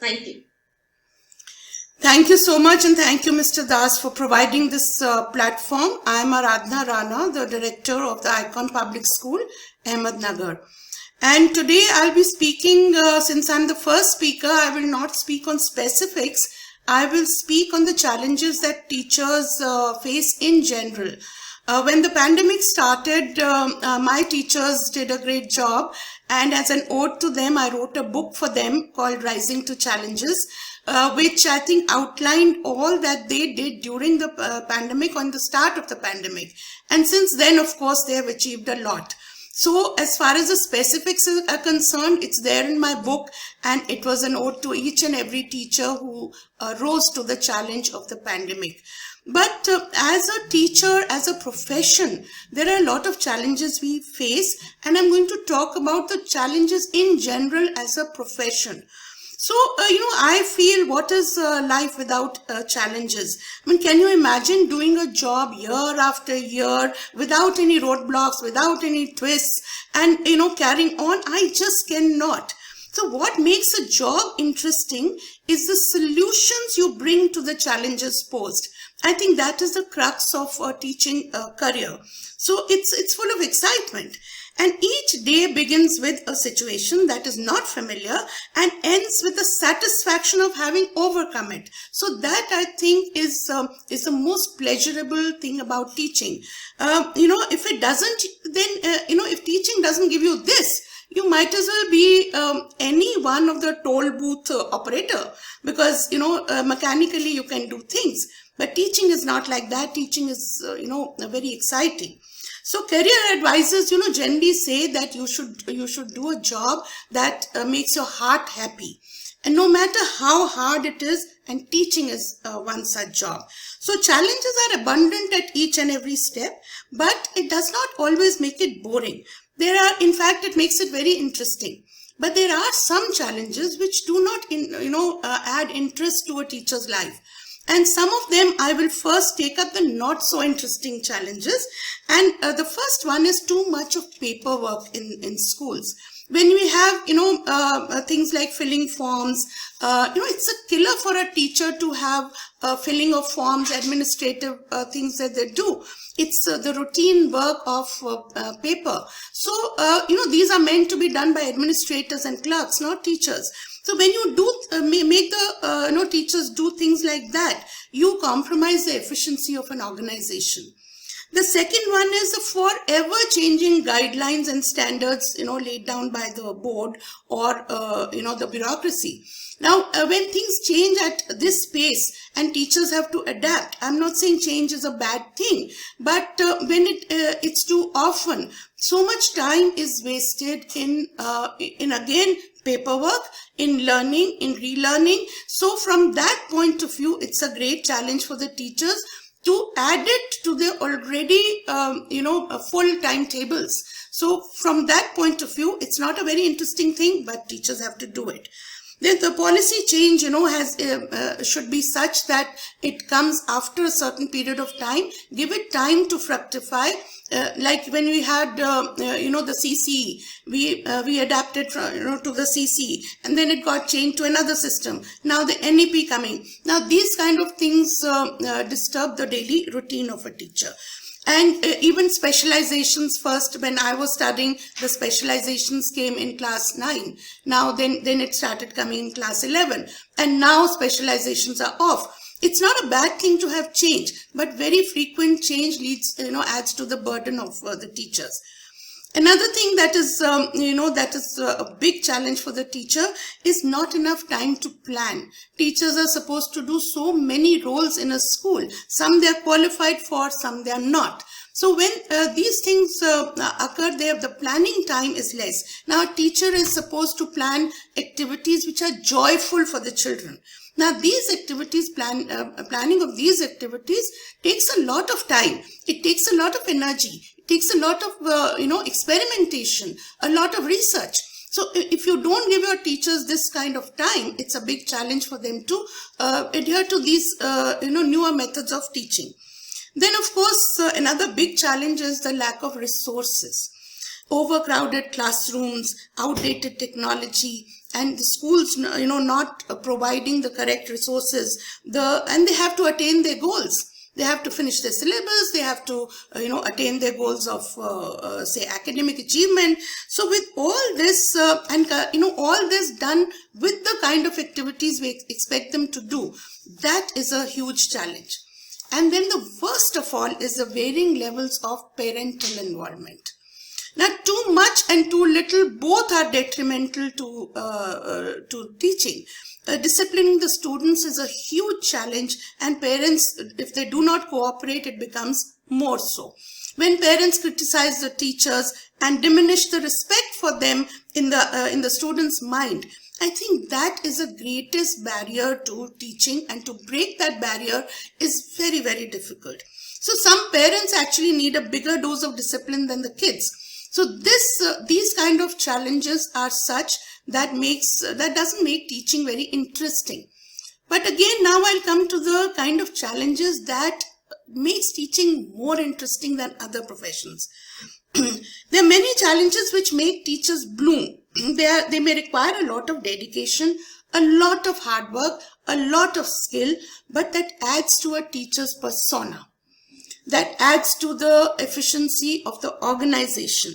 Thank you. Thank you so much, and thank you, Mr. Das, for providing this platform. I am Aradhna Rana, the director of the Icon Public School, Ahmednagar. And today I'll be speaking, since I'm the first speaker, I will not speak on specifics. I will speak on the challenges that teachers face in general. When the pandemic started, my teachers did a great job, and as an ode to them, I wrote a book for them called Rising to Challenges, which I think outlined all that they did during the pandemic, on the start of the pandemic. And since then, of course, they have achieved a lot. So as far as the specifics are concerned, it's there in my book, and it was an ode to each and every teacher who rose to the challenge of the pandemic. But as a teacher, as a profession, there are a lot of challenges we face, and I'm going to talk about the challenges in general as a profession. So, I feel, what is life without challenges? I mean, can you imagine doing a job year after year without any roadblocks, without any twists, and, carrying on? I just cannot. So what makes a job interesting is the solutions you bring to the challenges posed. I think that is the crux of a teaching career. So it's full of excitement. And each day begins with a situation that is not familiar and ends with the satisfaction of having overcome it. So that, I think, is the most pleasurable thing about teaching. If it doesn't, then, if teaching doesn't give you this, you might as well be any one of the toll booth operator, because, mechanically you can do things. But teaching is not like that. Teaching is, very exciting. So career advisors, generally say that you should do a job that makes your heart happy. And no matter how hard it is, and teaching is one such job. So challenges are abundant at each and every step, but it does not always make it boring. In fact, it makes it very interesting. But there are some challenges which do not, add interest to a teacher's life. And some of them I will first take up the not so interesting challenges. And the first one is too much of paperwork in schools. When we have, things like filling forms, it's a killer for a teacher to have filling of forms, administrative things that they do. It's the routine work of paper. So, these are meant to be done by administrators and clerks, not teachers. So when you do make the teachers do things like that, you compromise the efficiency of an organization. The second one is the forever changing guidelines and standards, laid down by the board or, the bureaucracy. Now, when things change at this pace and teachers have to adapt, I'm not saying change is a bad thing, but when it's too often, so much time is wasted in again, paperwork, in learning, in relearning. So from that point of view, it's a great challenge for the teachers to add it to their already, full timetables. So from that point of view, it's not a very interesting thing, but teachers have to do it. Then the policy change, should be such that it comes after a certain period of time. Give it time to fructify. Like when we had, the CCE, we adapted from, to the CCE, and then it got changed to another system. Now the NEP coming. Now these kind of things disturb the daily routine of a teacher. And even specializations, first when I was studying, the specializations came in class 9. Now then it started coming in class 11. And now specializations are off. It's not a bad thing to have change, but very frequent change leads, adds to the burden of the teachers. Another thing that is, a big challenge for the teacher is not enough time to plan. Teachers are supposed to do so many roles in a school. Some they are qualified for, some they are not. So when these things occur, the planning time is less. Now a teacher is supposed to plan activities which are joyful for the children. Now these activities, planning of these activities takes a lot of time. It takes a lot of energy. It takes a lot of, experimentation, a lot of research. So if you don't give your teachers this kind of time, it's a big challenge for them to adhere to these, newer methods of teaching. Then, of course, another big challenge is the lack of resources. Overcrowded classrooms, outdated technology, and the schools, not providing the correct resources, and they have to attain their goals. They have to finish their syllabus. They have to, attain their goals of, say, academic achievement. So with all this, all this done with the kind of activities we expect them to do, that is a huge challenge. And then the worst of all is the varying levels of parental involvement. Now, too much and too little both are detrimental to teaching. Disciplining the students is a huge challenge, and parents, if they do not cooperate, it becomes more so. When parents criticize the teachers and diminish the respect for them in the student's mind, I think that is the greatest barrier to teaching, and to break that barrier is very, very difficult. So some parents actually need a bigger dose of discipline than the kids. So these kind of challenges are such that doesn't make teaching very interesting. But again, now I'll come to the kind of challenges that makes teaching more interesting than other professions. There are many challenges which make teachers bloom. They may require a lot of dedication, a lot of hard work, a lot of skill, but that adds to a teacher's persona. That adds to the efficiency of the organization.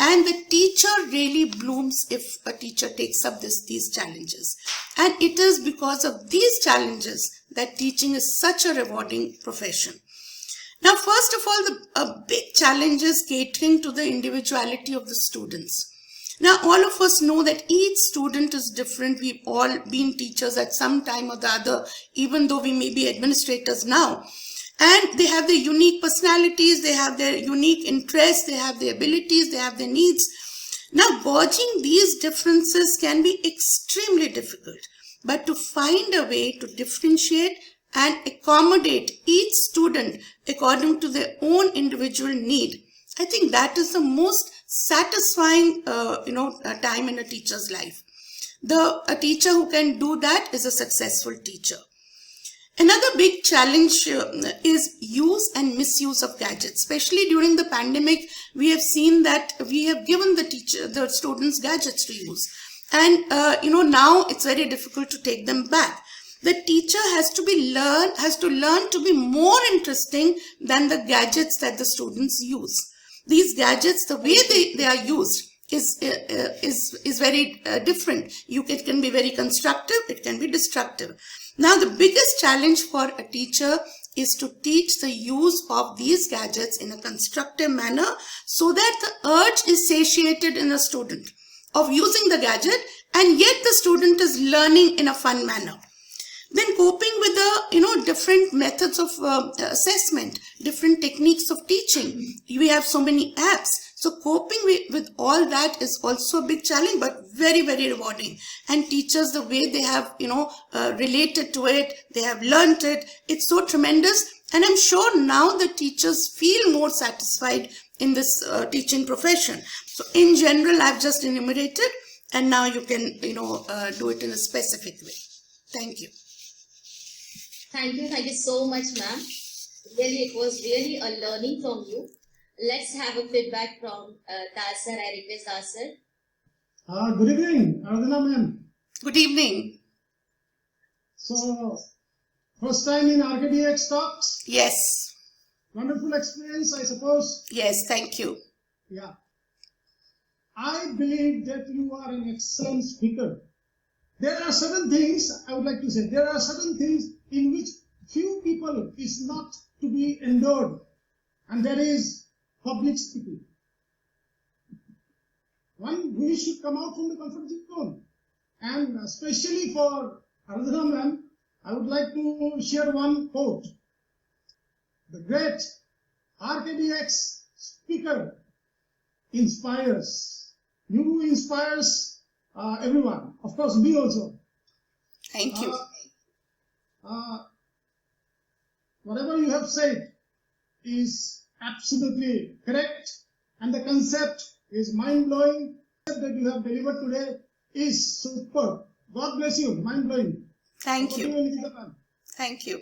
And the teacher really blooms if a teacher takes up these challenges. And it is because of these challenges that teaching is such a rewarding profession. Now, first of all, a big challenge is catering to the individuality of the students. Now, all of us know that each student is different. We've all been teachers at some time or the other, even though we may be administrators now. And they have their unique personalities, they have their unique interests, they have their abilities, they have their needs. Now, gauging these differences can be extremely difficult. But to find a way to differentiate and accommodate each student according to their own individual need, I think that is the most satisfying time in a teacher's life. A teacher who can do that is a successful teacher. Another big challenge is use and misuse of gadgets. Especially during the pandemic, we have seen that we have given the students gadgets to use. And, now it's very difficult to take them back. The teacher has to learn to be more interesting than the gadgets that the students use. These gadgets, the way they are used is very different. It can be very constructive, it can be destructive. Now, the biggest challenge for a teacher is to teach the use of these gadgets in a constructive manner so that the urge is satiated in a student of using the gadget, and yet the student is learning in a fun manner. Then coping with the, different methods of assessment, different techniques of teaching. We have so many apps. So coping with all that is also a big challenge, but very, very rewarding. And teachers, the way they have, related to it, they have learnt it. It's so tremendous. And I'm sure now the teachers feel more satisfied in this teaching profession. So in general, I've just enumerated, and now you can, do it in a specific way. Thank you. Thank you so much, ma'am. Really, it was really a learning from you. Let's have a feedback from Das sir. I request Das sir. Good evening, Aradhana ma'am. Good evening. So, first time in RKDX talks? Yes. Wonderful experience, I suppose. Yes, thank you. Yeah. I believe that you are an excellent speaker. There are certain things, I would like to say, there are certain things in which few people is not to be endured, and that is public speaking. We should come out from the comfort zone. And especially for Aradhana ma'am, I would like to share one quote. The great RKDX speaker inspires. You inspires everyone. Of course, me also. Thank you. Whatever you have said is absolutely correct, and the concept is mind-blowing. The concept that you have delivered today is superb. God bless you. Mind-blowing. Thank you. Thank you.